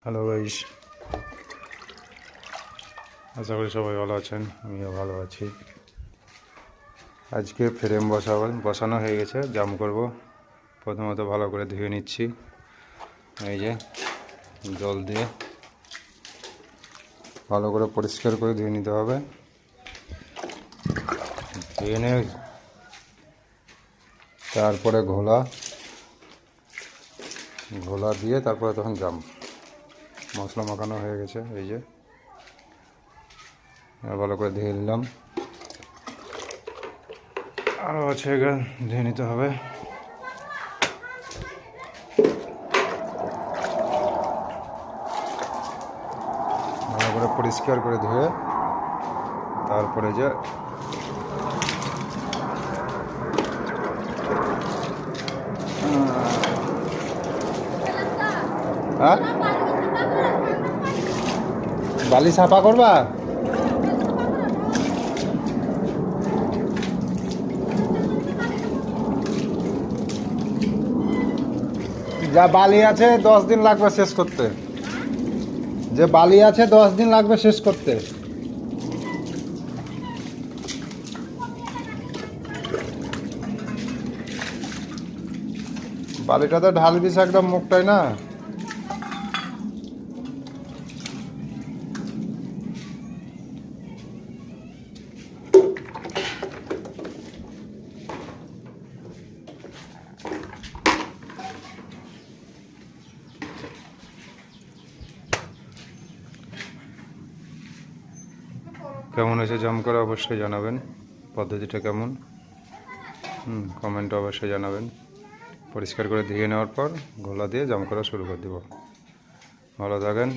Hello guys, আশা করি সবাই ভালো আছেন। আমিও ভালো আছি। আজকে ফ্রেম বসানো হয়ে গেছে, জাম করব। প্রথমত ভালো করে ধুয়ে নিচ্ছি, এই যে জল দিয়ে ভালো করে পরিষ্কার করে ধুয়ে নিতে হবে। ধুয়ে নিয়ে তারপরে ঘোলা দিয়ে তারপরে তখন জাম। মশলা মাখানো হয়ে গেছে, এই যে ভালো করে ধুয়ে নিলাম। আরও আছে, ধুয়ে নিতে হবে। ভালো করে পরিষ্কার করে ধুয়ে তারপরে যে বালি সাফা করবা। যা বালি আছে 10 দিন লাগবে শেষ করতে। যে বালি আছে 10 দিন লাগবে শেষ করতে। বালিটা তো ঢাল দিছে একদম মুখটাই না। কেমন হয়েছে জাম করা অবশ্যই জানাবেন। পদ্ধতিটা কেমন কমেন্টে অবশ্যই জানাবেন। পরিষ্কার করে ধুয়ে নেওয়ার পর ঘোলা দিয়ে জাম করা শুরু করে দেব। ভালো থাকেন।